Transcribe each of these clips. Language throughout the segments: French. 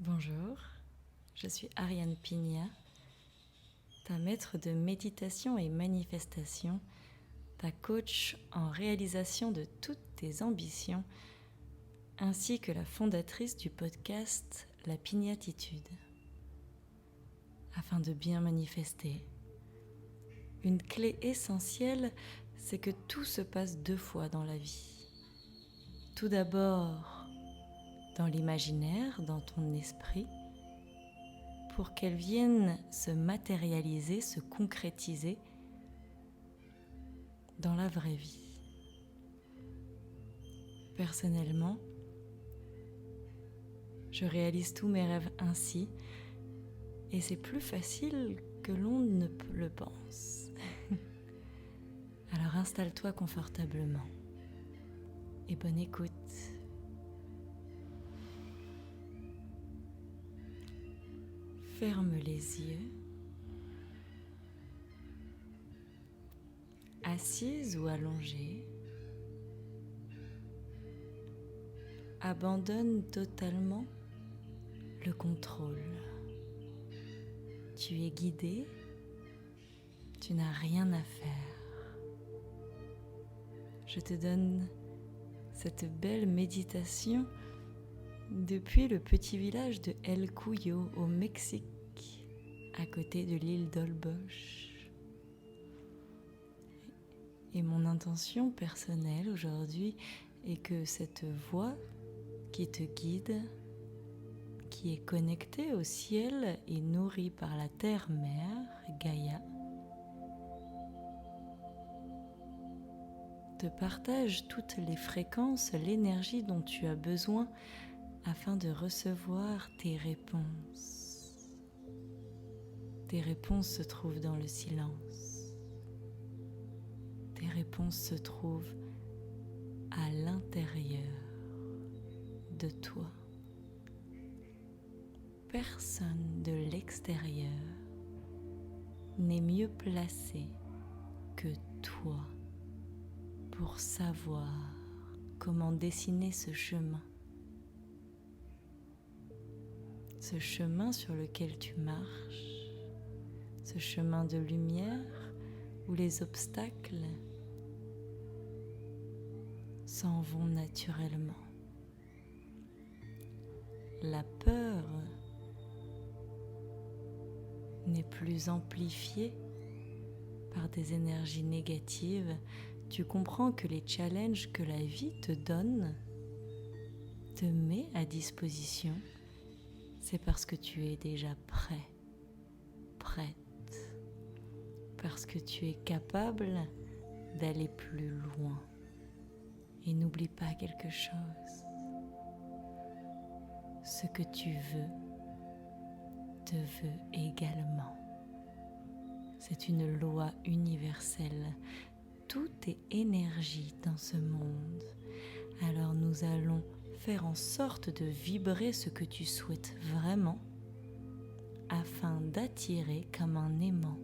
Bonjour, je suis Ariane Pigna, ta maître de méditation et manifestation, ta coach en réalisation de toutes tes ambitions, ainsi que la fondatrice du podcast La Pignatitude. Afin de bien manifester, une clé essentielle, c'est que tout se passe 2 fois dans la vie. Tout d'abord, dans l'imaginaire, dans ton esprit, pour qu'elles viennent se matérialiser, se concrétiser dans la vraie vie. Personnellement, je réalise tous mes rêves ainsi, et c'est plus facile que l'on ne le pense. Alors installe-toi confortablement et bonne écoute. Ferme les yeux. Assise ou allongée, abandonne totalement le contrôle. Tu es guidé, tu n'as rien à faire. Je te donne cette belle méditation depuis le petit village de El Cuyo au Mexique, à côté de l'île d'Holbox. Et mon intention personnelle aujourd'hui est que cette voix qui te guide, qui est connectée au ciel et nourrie par la terre-mère, Gaïa, te partage toutes les fréquences, l'énergie dont tu as besoin afin de recevoir tes réponses. Tes réponses se trouvent dans le silence. Tes réponses se trouvent à l'intérieur de toi. Personne de l'extérieur n'est mieux placé que toi pour savoir comment dessiner ce chemin. Ce chemin sur lequel tu marches, ce chemin de lumière où les obstacles s'en vont naturellement. La peur n'est plus amplifiée par des énergies négatives. Tu comprends que les challenges que la vie te donne, te met à disposition, c'est parce que tu es déjà prêt, prête, parce que tu es capable d'aller plus loin. Et n'oublie pas quelque chose, ce que tu veux te veut également. C'est une loi universelle. Tout est énergie dans ce monde. Alors nous allons faire en sorte de vibrer ce que tu souhaites vraiment afin d'attirer comme un aimant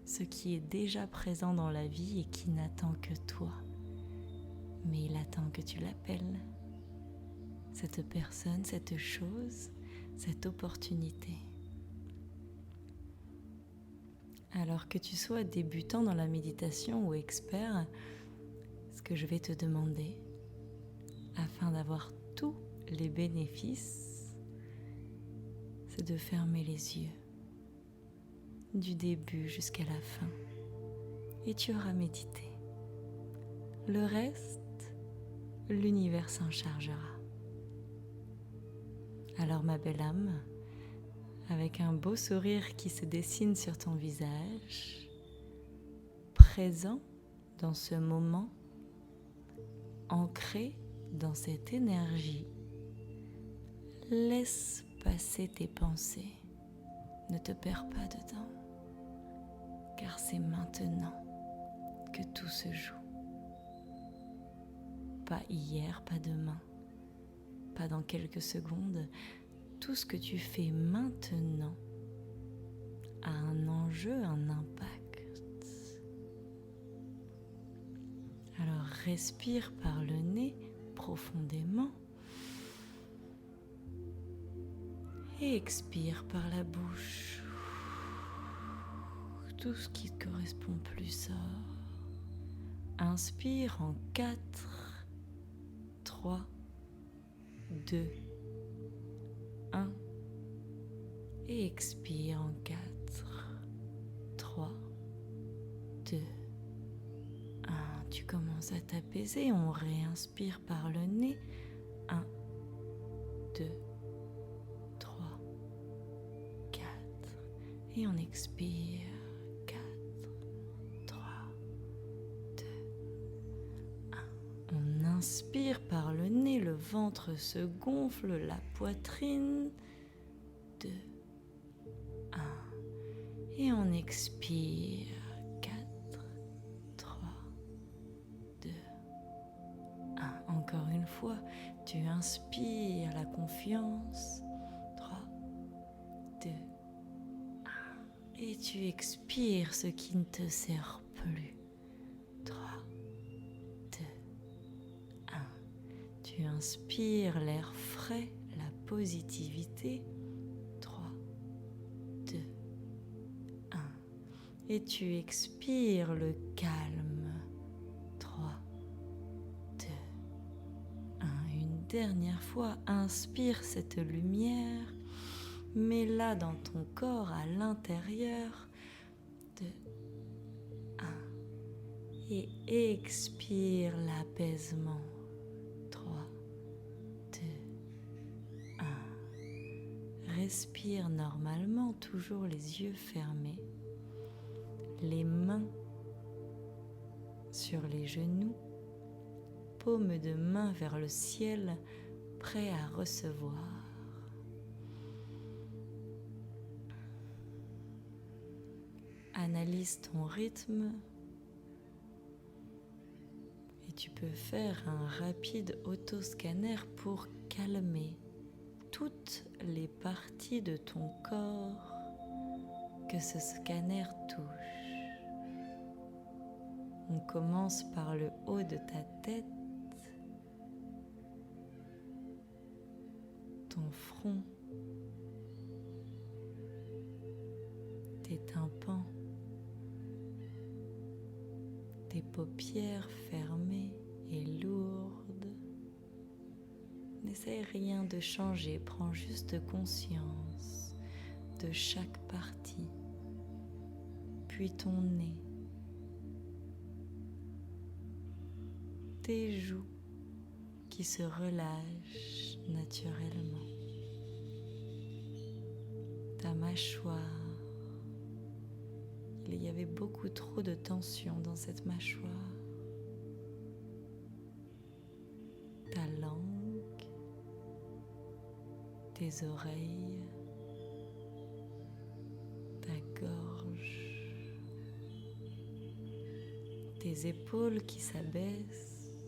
ce qui est déjà présent dans la vie et qui n'attend que toi. Mais il attend que tu l'appelles. Cette personne, cette chose, cette opportunité. Alors que tu sois débutant dans la méditation ou expert, ce que je vais te demander, afin d'avoir tous les bénéfices, c'est de fermer les yeux, du début jusqu'à la fin, et tu auras médité. Le reste, l'univers s'en chargera. Alors ma belle âme, avec un beau sourire qui se dessine sur ton visage, présent dans ce moment, ancré dans cette énergie, laisse passer tes pensées. Ne te perds pas dedans, car c'est maintenant que tout se joue. Pas hier, pas demain, pas dans quelques secondes. Tout ce que tu fais maintenant a un enjeu, un impact. Alors respire par le nez profondément Et expire par la bouche. Tout ce qui ne correspond plus sort. Inspire en 4, 3, 2, 1. Et expire en 4, 3, 2, 1. Tu commences à t'apaiser. On réinspire par le nez. 1, 2, 3, 4. Et on expire. 4, 3, 2, 1. On inspire par le nez. Le ventre se gonfle. La poitrine. 2, 1. Et on expire. 4, 3, 2, 1. Encore une fois, tu inspires la confiance. 3, 2, 1. Et tu expires ce qui ne te sert plus. 3, 2, 1. Tu inspires l'air frais, la positivité. 3, 2, 1. Et tu expires le calme. 3, 2, 1. Une dernière fois, inspire cette lumière. Mets-la dans ton corps à l'intérieur. 2, 1. Et expire l'apaisement. 3, 2, 1. Respire normalement, toujours les yeux fermés. Les mains sur les genoux. Paume de main vers le ciel, prêt à recevoir. Analyse ton rythme et tu peux faire un rapide autoscanner pour calmer toutes les parties de ton corps que ce scanner touche. On commence par le haut de ta tête, ton front, tes tympans, tes paupières fermées et lourdes. N'essaye rien de changer, prends juste conscience de chaque partie. Puis ton nez, tes joues qui se relâchent naturellement, ta mâchoire. Il y avait beaucoup trop de tension dans cette mâchoire. Ta langue, tes oreilles, ta gorge, tes épaules qui s'abaissent,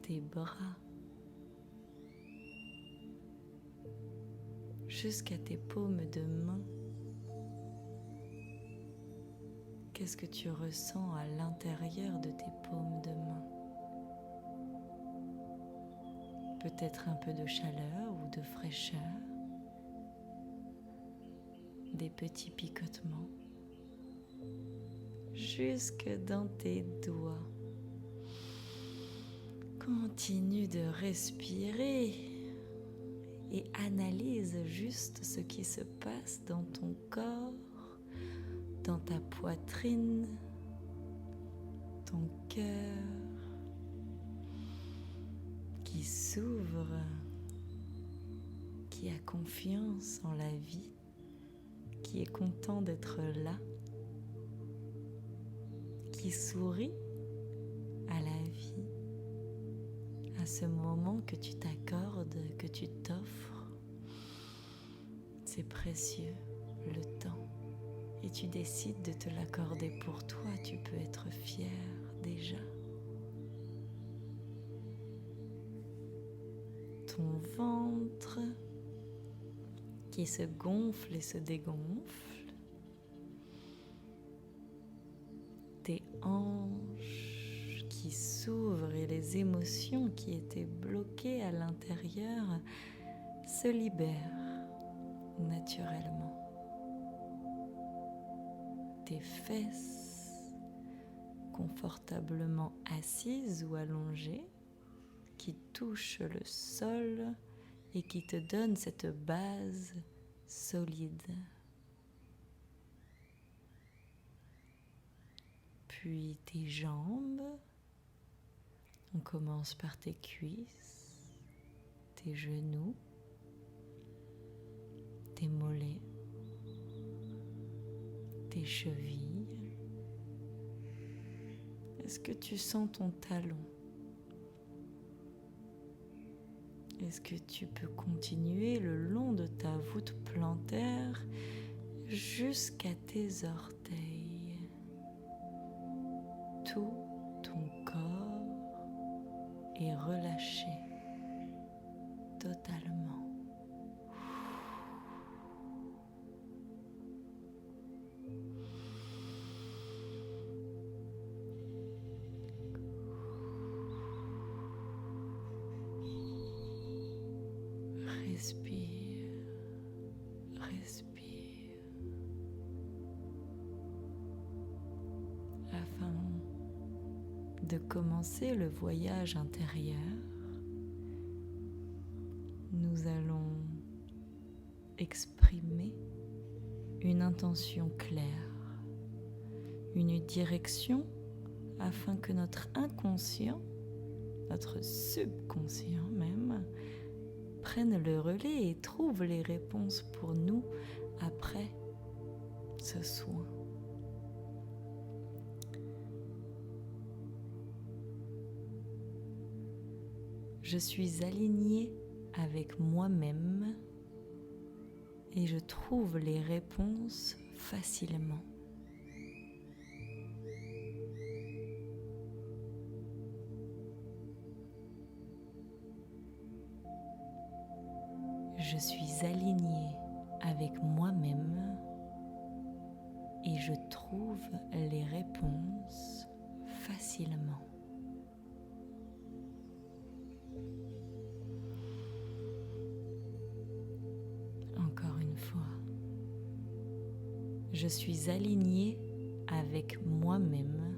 tes bras, jusqu'à tes paumes de main. Qu'est-ce que tu ressens à l'intérieur de tes paumes de main? Peut-être un peu de chaleur ou de fraîcheur, des petits picotements, jusque dans tes doigts. Continue de respirer et analyse juste ce qui se passe dans ton corps, dans ta poitrine, ton cœur qui s'ouvre, qui a confiance en la vie, qui est content d'être là, qui sourit à la vie, à ce moment que tu t'accordes, que tu t'offres. C'est précieux, le temps. Et tu décides de te l'accorder pour toi, tu peux être fier déjà. Ton ventre qui se gonfle et se dégonfle. Tes hanches qui s'ouvrent et les les émotions qui étaient bloquées à l'intérieur se libèrent naturellement. Tes fesses, confortablement assises ou allongées, qui touchent le sol et qui te donnent cette base solide. Puis tes jambes, on commence par tes cuisses, tes genoux, tes mollets, tes chevilles. Est-ce que tu sens ton talon? Est-ce que tu peux continuer le long de ta voûte plantaire jusqu'à tes orteils? Tout ton corps est relâché totalement. Respire, respire, afin de commencer le voyage intérieur. Nous allons exprimer une intention claire, une direction afin que notre inconscient, notre subconscient même, prenne le relais et trouve les réponses pour nous après ce soin. Je suis alignée avec moi-même et je trouve les réponses facilement. Je suis alignée avec moi-même et je trouve les réponses facilement. Encore une fois, je suis alignée avec moi-même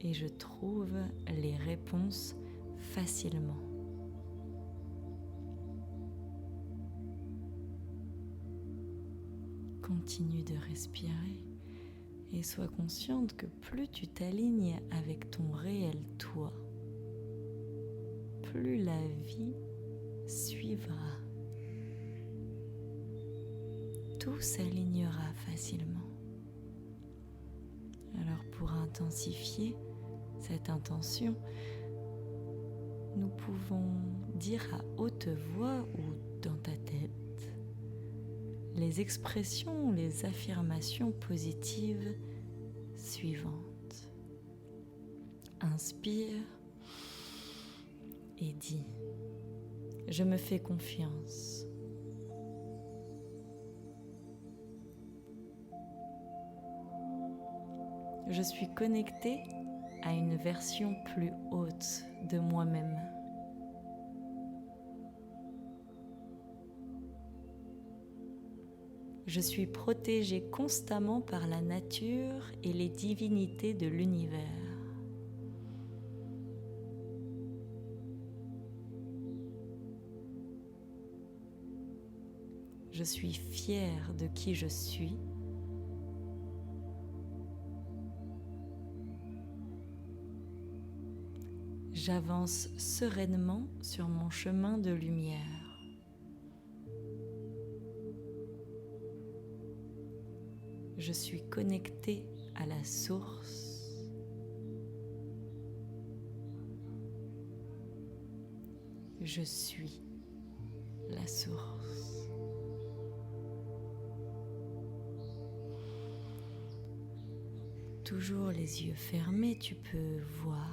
et je trouve les réponses facilement. Continue de respirer et sois consciente que plus tu t'alignes avec ton réel toi, plus la vie suivra. Tout s'alignera facilement. Alors pour intensifier cette intention, nous pouvons dire à haute voix ou dans ta tête les expressions, les affirmations positives suivantes. Inspire et dis: je me fais confiance. Je suis connectée à une version plus haute de moi-même. Je suis protégée constamment par la nature et les divinités de l'univers. Je suis fière de qui je suis. J'avance sereinement sur mon chemin de lumière. Je suis connectée à la source. Je suis la source. Toujours les yeux fermés, tu peux voir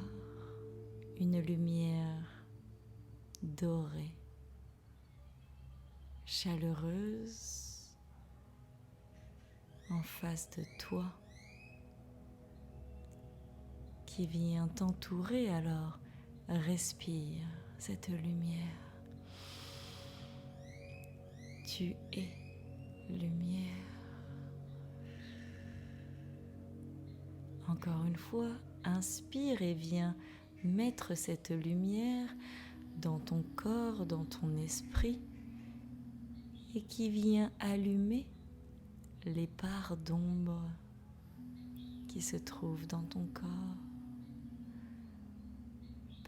une lumière dorée, chaleureuse, en face de toi, qui vient t'entourer, alors respire cette lumière. Tu es lumière. Encore une fois, inspire et viens mettre cette lumière dans ton corps, dans ton esprit, et qui vient allumer les parts d'ombre qui se trouvent dans ton corps.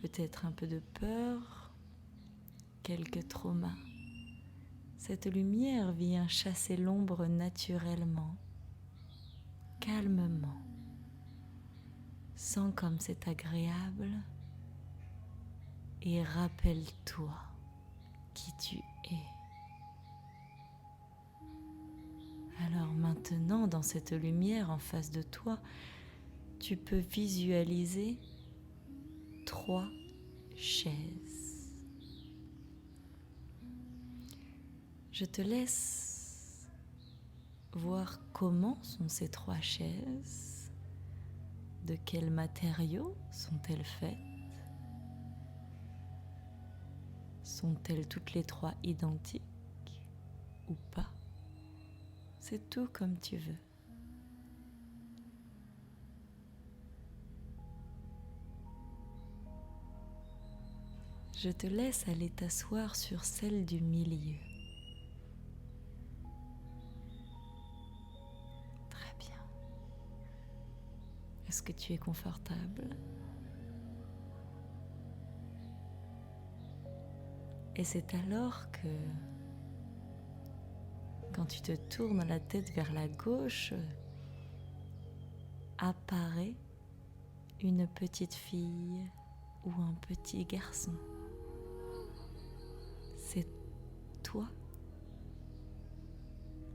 Peut-être un peu de peur, quelques traumas. Cette lumière vient chasser l'ombre naturellement, calmement. Sens comme c'est agréable et rappelle-toi qui tu es. Alors maintenant, dans cette lumière en face de toi, tu peux visualiser 3 chaises. Je te laisse voir comment sont ces 3 chaises, de quels matériaux sont-elles faites, sont-elles toutes les 3 identiques ou pas? C'est tout comme tu veux. Je te laisse aller t'asseoir sur celle du milieu. Très bien. Est-ce que tu es confortable? Et c'est alors que, quand tu te tournes la tête vers la gauche, apparaît une petite fille ou un petit garçon. C'est toi.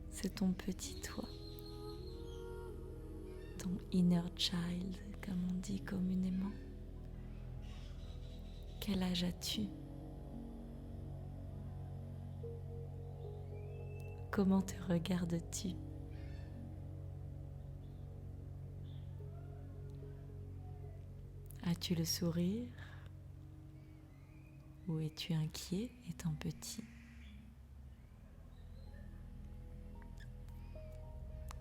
C'est ton petit toi. Ton inner child, comme on dit communément. Quel âge as-tu? Comment te regardes-tu? As-tu le sourire? Ou es-tu inquiet étant petit?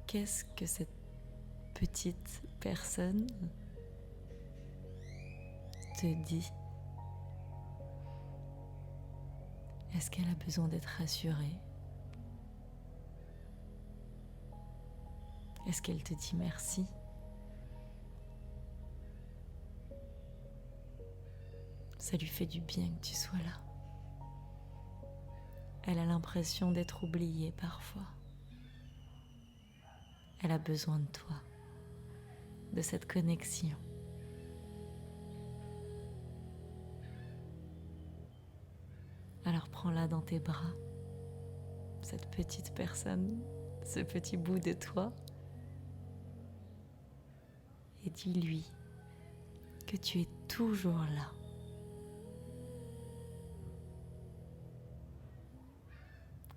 Qu'est-ce que cette petite personne te dit? Est-ce qu'elle a besoin d'être rassurée? Est-ce qu'elle te dit merci? Ça lui fait du bien que tu sois là. Elle a l'impression d'être oubliée parfois. Elle a besoin de toi, de cette connexion. Alors prends-la dans tes bras, cette petite personne, ce petit bout de toi, et dis-lui que tu es toujours là.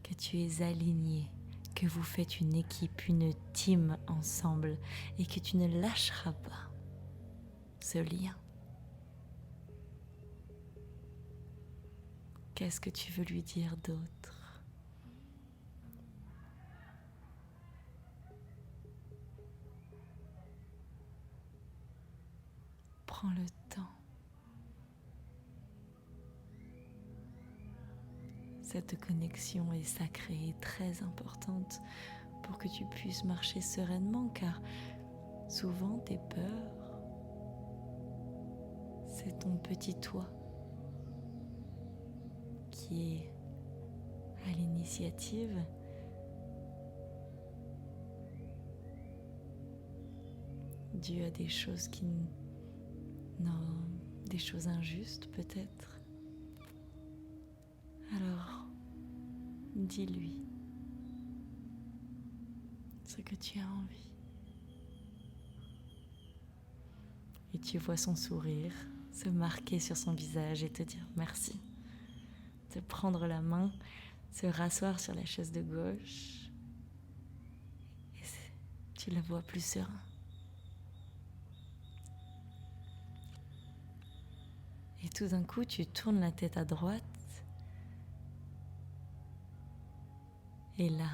Que tu es aligné, que vous faites une équipe, une team ensemble et que tu ne lâcheras pas ce lien. Qu'est-ce que tu veux lui dire d'autre? Prends le temps. Cette connexion est sacrée et très importante pour que tu puisses marcher sereinement, car souvent tes peurs, c'est ton petit toi qui est à l'initiative dû à des choses des choses injustes peut-être. Alors, dis-lui ce que tu as envie. Et tu vois son sourire se marquer sur son visage et te dire merci. Te prendre la main, se rasseoir sur la chaise de gauche. Et tu la vois plus serein. Et tout d'un coup, tu tournes la tête à droite. Et là,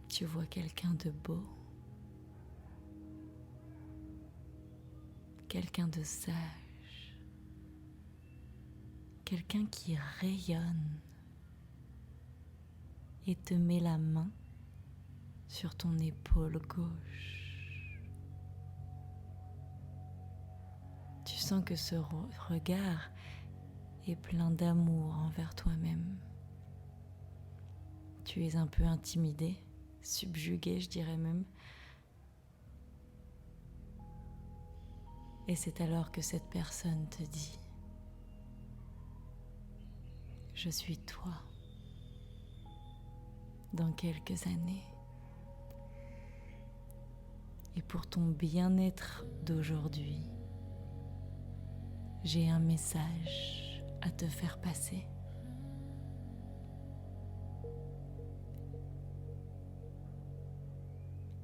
tu vois quelqu'un de beau, quelqu'un de sage, quelqu'un qui rayonne et te met la main sur ton épaule gauche. Tu sens que ce regard est plein d'amour envers toi-même. Tu es un peu intimidé, subjugué, je dirais même. Et c'est alors que cette personne te dit « Je suis toi » dans quelques années. Et pour ton bien-être d'aujourd'hui, j'ai un message à te faire passer.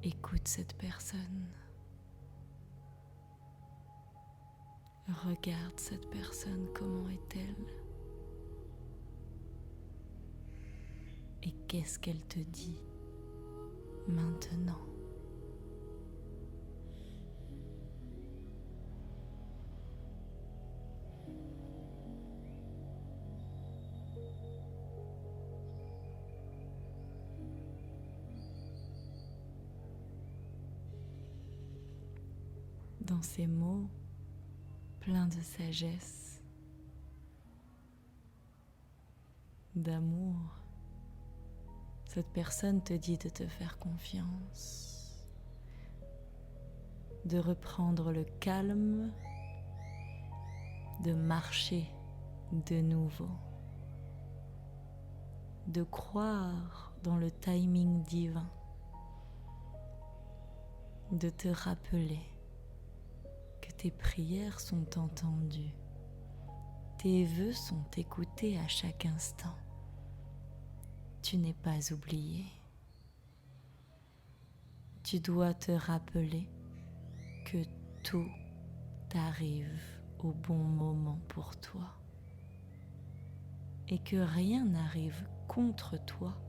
Écoute cette personne. Regarde cette personne, comment est-elle? Et qu'est-ce qu'elle te dit maintenant? Dans ces mots pleins de sagesse, d'amour, cette personne te dit de te faire confiance, de reprendre le calme, de marcher de nouveau, de croire dans le timing divin, de te rappeler que tes prières sont entendues, tes vœux sont écoutés à chaque instant. Tu n'es pas oublié. Tu dois te rappeler que tout arrive au bon moment pour toi et que rien n'arrive contre toi,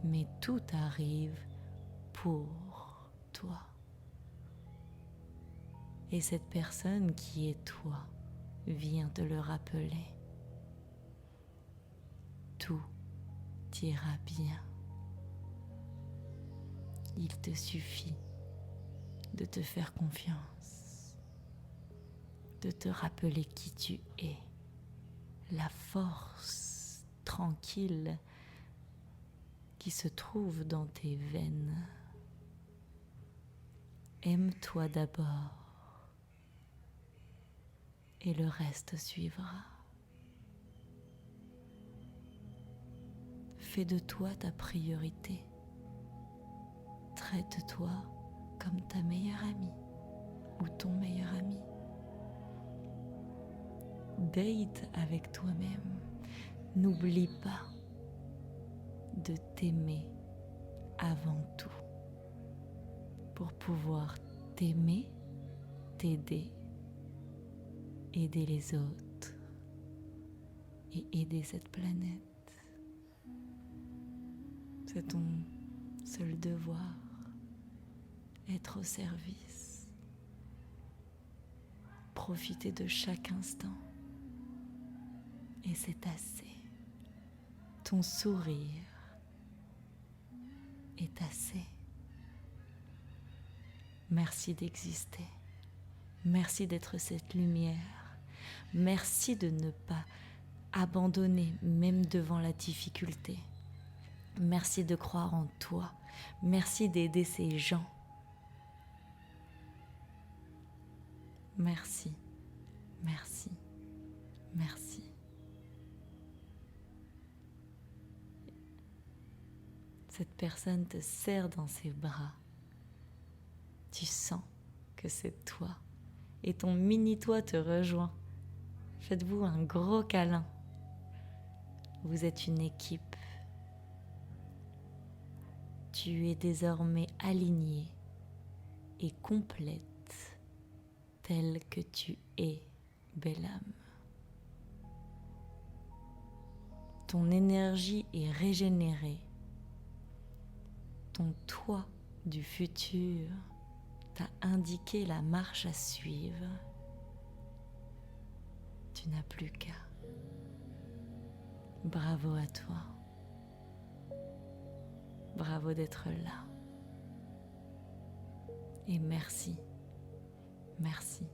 mais tout arrive pour toi. Et cette personne qui est toi vient te le rappeler. Tout ira bien. Il te suffit de te faire confiance, de te rappeler qui tu es, la force tranquille qui se trouve dans tes veines. Aime-toi d'abord et le reste suivra. Fais de toi ta priorité. Traite-toi comme ta meilleure amie ou ton meilleur ami. Date avec toi-même. N'oublie pas de t'aimer avant tout pour pouvoir t'aimer, t'aider, aider les autres et aider cette planète. C'est ton seul devoir, être au service, profiter de chaque instant. Et c'est assez. Ton sourire est assez. Merci d'exister. Merci d'être cette lumière. Merci de ne pas abandonner même devant la difficulté. Merci de croire en toi. Merci d'aider ces gens. Merci, merci, merci. Cette personne te serre dans ses bras. Tu sens que c'est toi et ton mini-toi te rejoint. Faites-vous un gros câlin. Vous êtes une équipe. Tu es désormais aligné et complète telle que tu es, belle âme. Ton énergie est régénérée. Ton toi du futur t'a indiqué la marche à suivre. Tu n'as plus qu'à. Bravo à toi. Bravo d'être là. Et merci, merci,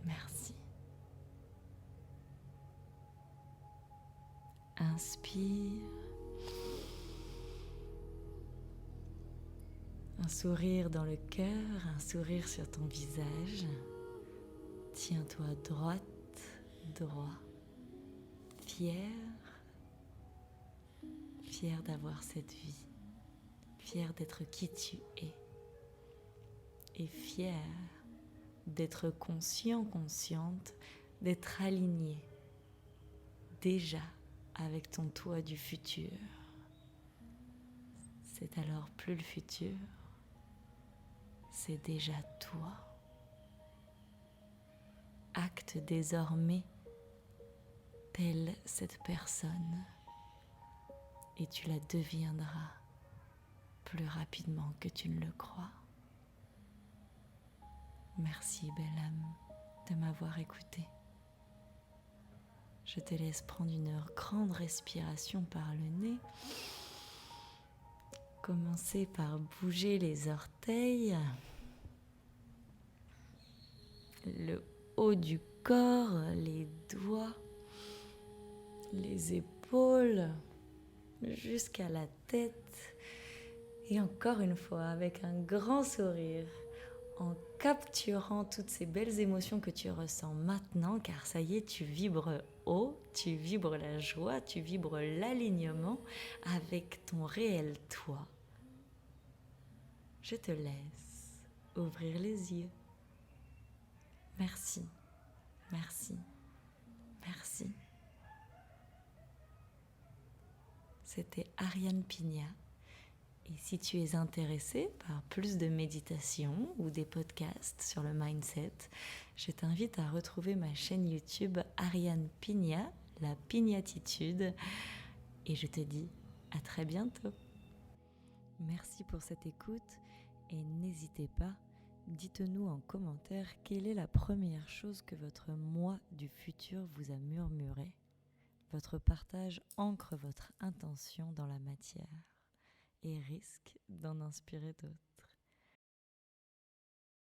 merci. Inspire. Un sourire dans le cœur, un sourire sur ton visage. Tiens-toi droite, droit. Fier d'avoir cette vie. Fier d'être qui tu es. Et fier d'être conscient, consciente, d'être aligné déjà avec ton toi du futur. C'est alors plus le futur, c'est déjà toi. Acte désormais telle cette personne et tu la deviendras plus rapidement que tu ne le crois. Merci, belle âme, de m'avoir écouté. Je te laisse prendre une grande respiration par le nez. Commencez par bouger les orteils, le haut du corps, les doigts, les épaules, jusqu'à la tête. Et encore une fois, avec un grand sourire, en capturant toutes ces belles émotions que tu ressens maintenant, car ça y est, tu vibres haut, tu vibres la joie, tu vibres l'alignement avec ton réel toi. Je te laisse ouvrir les yeux. Merci, merci, merci. C'était Ariane Pigna. Et si tu es intéressé par plus de méditation ou des podcasts sur le mindset, je t'invite à retrouver ma chaîne YouTube Ariane Pigna, la pignatitude. Et je te dis à très bientôt. Merci pour cette écoute et n'hésitez pas, dites-nous en commentaire quelle est la première chose que votre moi du futur vous a murmuré. Votre partage ancre votre intention dans la matière et risque d'en inspirer d'autres.